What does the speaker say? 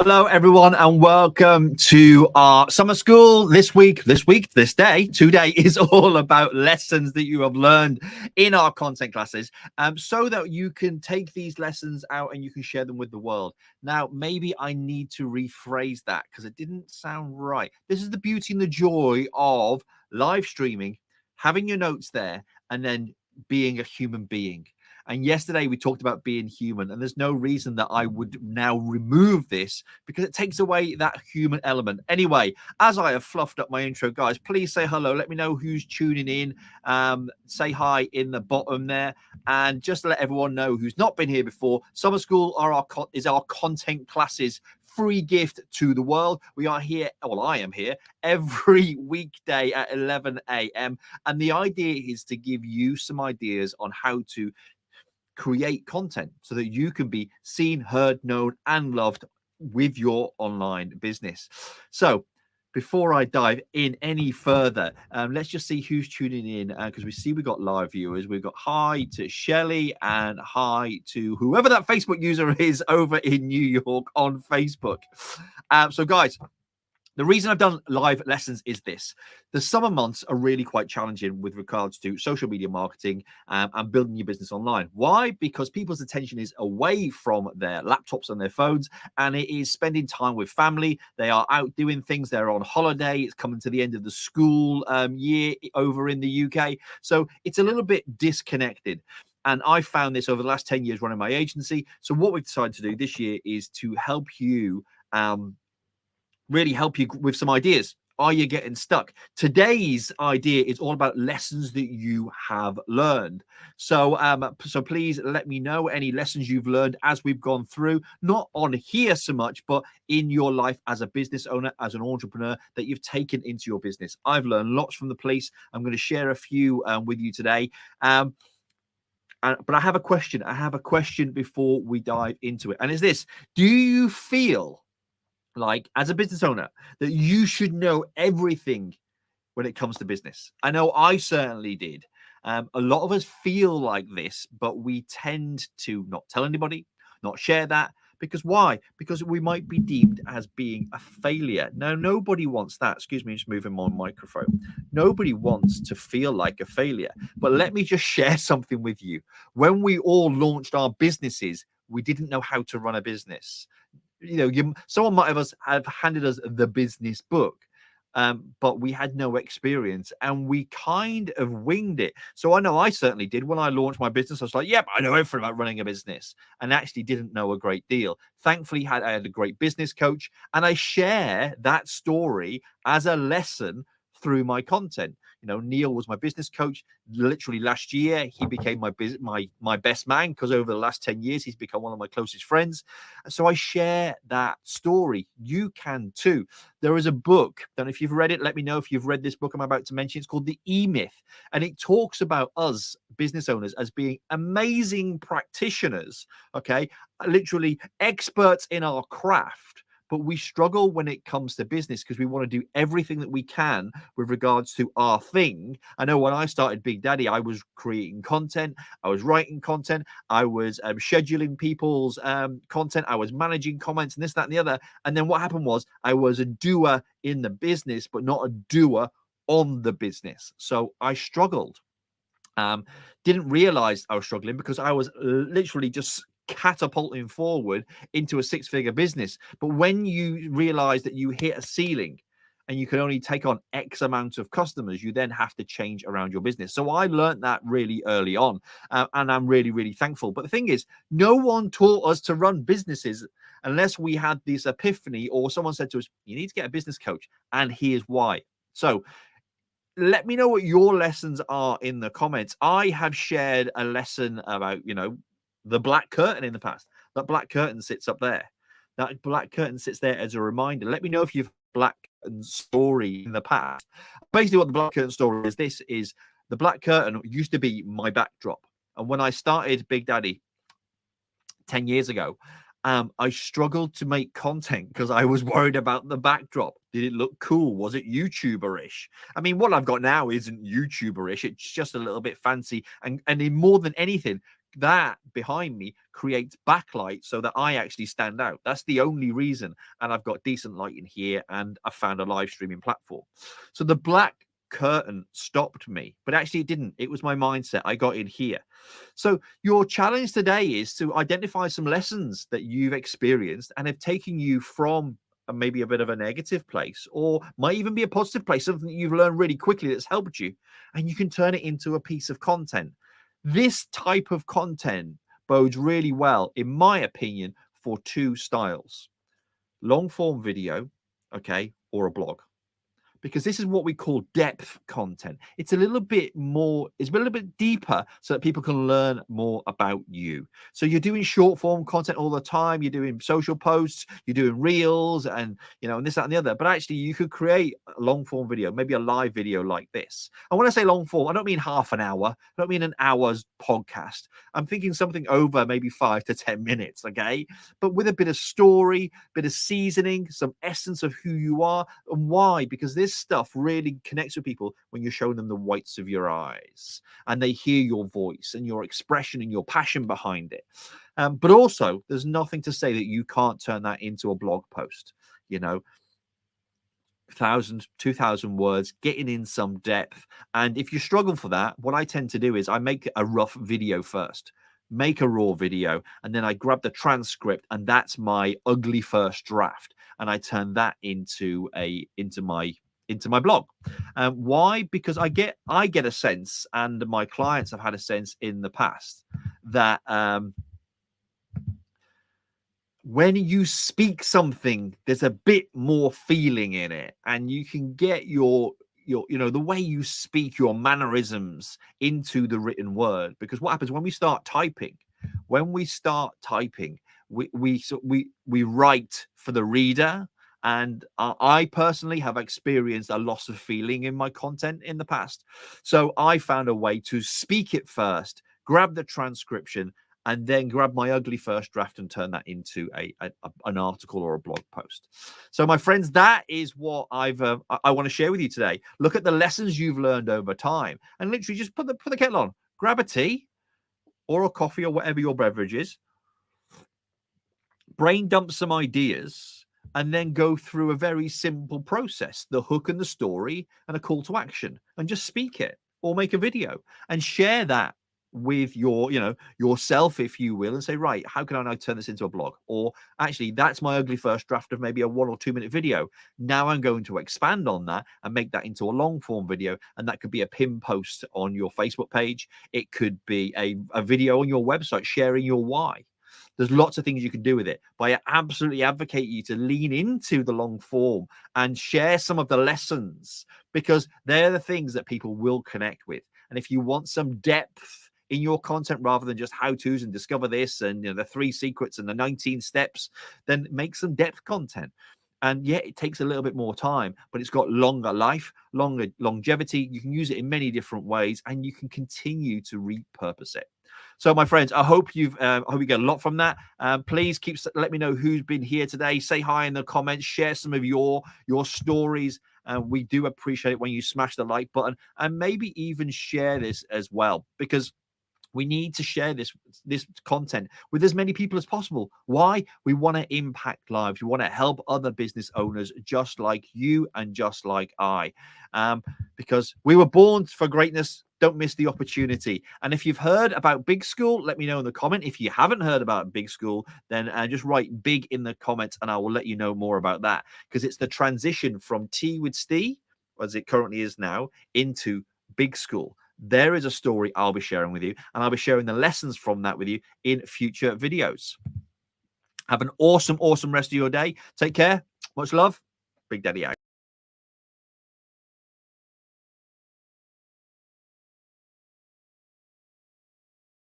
Hello, everyone, and welcome to our summer school this week. Today is all about lessons that you have learned in our content classes, so that you can take these lessons out and you can share them with the world. Now, maybe I need to rephrase that because it didn't sound right. This is the beauty and the joy of live streaming, having your notes there, and then being a human being. And yesterday we talked about being human, and there's no reason that I would now remove this because it takes away that human element. Anyway, as I have fluffed up my intro, guys, please say hello. Let me know who's tuning in. Say hi in the bottom there. And just to let everyone know who's not been here before, Summer School is our content classes free gift to the world. We are here, well, I am here every weekday at 11 a.m. And the idea is to give you some ideas on how to create content so that you can be seen, heard, known, and loved with your online business. So before I dive in any further, let's just see who's tuning in, because we see we've got live viewers. We've got hi to Shelley and hi to whoever that Facebook user is over in New York on Facebook. So guys, the reason I've done live lessons is this. The summer months are really quite challenging with regards to social media marketing and building your business online. Why? Because people's attention is away from their laptops and their phones, and it is spending time with family. They are out doing things. They're on holiday. It's coming to the end of the school year over in the UK. So it's a little bit disconnected. And I found this over the last 10 years running my agency. So what we've decided to do this year is to help you really help you with some ideas. Are you getting stuck? Today's idea is all about lessons that you have learned. So please let me know any lessons you've learned as we've gone through, not on here so much, but in your life as a business owner, as an entrepreneur, that you've taken into your business. I've learned lots from the police. I'm going to share a few with you today. But I have a question. I have a question before we dive into it. And it's this: do you feel like, as a business owner, that you should know everything when it comes to business? I know I certainly did. A lot of us feel like this, but we tend to not tell anybody, not share that. Because why? Because we might be deemed as being a failure. Now, nobody wants that. Excuse me, just moving my microphone. Nobody wants to feel like a failure. But let me just share something with you. When we all launched our businesses, we didn't know how to run a business. Someone might have handed us the business book, but we had no experience and we kind of winged it. So I know I certainly did. When I launched my business, I was like, yep, I know everything about running a business, and actually didn't know a great deal. Thankfully, I had a great business coach, and I share that story as a lesson through my content. Neil was my business coach. Literally last year, he became my best man, because over the last 10 years, he's become one of my closest friends. So I share that story. You can too. There is a book. Don't know if you've read it. Let me know if you've read this book I'm about to mention. It's called The E-Myth, and it talks about us business owners as being amazing practitioners. Okay, literally experts in our craft. But we struggle when it comes to business because we want to do everything that we can with regards to our thing. I know when I started Big Daddy, I was creating content, I was writing content, I was scheduling people's content, I was managing comments and this, that, and the other. And then what happened was I was a doer in the business, but not a doer on the business. So I struggled. Didn't realize I was struggling because I was literally just catapulting forward into a six-figure business. But when you realize that you hit a ceiling and you can only take on X amount of customers, you then have to change around your business. So I learned that really early on, and I'm really, really thankful. But the thing is, no one taught us to run businesses unless we had this epiphany or someone said to us, you need to get a business coach, and here's why. So let me know what your lessons are in the comments. I have shared a lesson about, the black curtain in the past. That black curtain sits up there. That black curtain sits there as a reminder. Let me know if you've black curtain story in the past. Basically, what the black curtain story is, this is the black curtain used to be my backdrop. And when I started Big Daddy 10 years ago, I struggled to make content because I was worried about the backdrop. Did it look cool? Was it YouTuber-ish? I mean, what I've got now isn't YouTuber-ish. It's just a little bit fancy. And in more than anything, that behind me creates backlight so that I actually stand out. That's the only reason. And I've got decent lighting here, and I found a live streaming platform. So the black curtain stopped me, but actually it didn't. It was my mindset. I got in here. So your challenge today is to identify some lessons that you've experienced and have taken you from maybe a bit of a negative place, or might even be a positive place, something that you've learned really quickly that's helped you, and you can turn it into a piece of content. This type of content bodes really well, in my opinion, for two styles: long form video, okay, or a blog. Because this is what we call depth content. It's a little bit more, it's a little bit deeper so that people can learn more about you. So you're doing short form content all the time, you're doing social posts, you're doing reels, and and this, that, and the other. But actually you could create a long form video, maybe a live video like this. And when I say long form, I don't mean half an hour, I don't mean an hour's podcast. I'm thinking something over maybe 5 to 10 minutes, okay? But with a bit of story, bit of seasoning, some essence of who you are and why. Because this stuff really connects with people when you're showing them the whites of your eyes and they hear your voice and your expression and your passion behind it. But also, there's nothing to say that you can't turn that into a blog post. 1,000, 2,000 words, getting in some depth. And if you struggle for that, what I tend to do is I make a rough video first, make a raw video, and then I grab the transcript, and that's my ugly first draft, and I turn that into my blog. Why? Because I get a sense, and my clients have had a sense in the past, that when you speak something, there's a bit more feeling in it, and you can get your the way you speak, your mannerisms into the written word. Because what happens when we start typing? We write for the reader. And I personally have experienced a loss of feeling in my content in the past. So I found a way to speak it first, grab the transcription, and then grab my ugly first draft and turn that into an article or a blog post. So, my friends, that is what I want to share with you today. Look at the lessons you've learned over time, and literally just put the kettle on, grab a tea or a coffee or whatever your beverage is, brain dump some ideas, and then go through a very simple process: the hook and the story and a call to action, and just speak it or make a video and share that with yourself, if you will, and say, right, how can I now turn this into a blog? Or actually, that's my ugly first draft of maybe a 1 or 2 minute video. Now I'm going to expand on that and make that into a long form video. And that could be a pin post on your Facebook page. It could be a video on your website sharing your why. There's lots of things you can do with it, but I absolutely advocate you to lean into the long form and share some of the lessons, because they're the things that people will connect with. And if you want some depth in your content rather than just how-tos and discover this and the 3 secrets and the 19 steps, then make some depth content. And yeah, it takes a little bit more time, but it's got longer life, longer longevity. You can use it in many different ways, and you can continue to repurpose it. So, my friends, I hope you get a lot from that. Please let me know who's been here today. Say hi in the comments. Share some of your stories. We do appreciate it when you smash the like button, and maybe even share this as well, because we need to share this content with as many people as possible. Why? We want to impact lives. We want to help other business owners just like you and just like I, because we were born for greatness. Don't miss the opportunity. And if you've heard about Big School, let me know in the comment. If you haven't heard about Big School, then just write big in the comments and I will let you know more about that, because it's the transition from Tea with Steve, as it currently is now, into Big School. There is a story I'll be sharing with you, and I'll be sharing the lessons from that with you in future videos. Have an awesome rest of your day. Take care. Much love. Big Daddy out.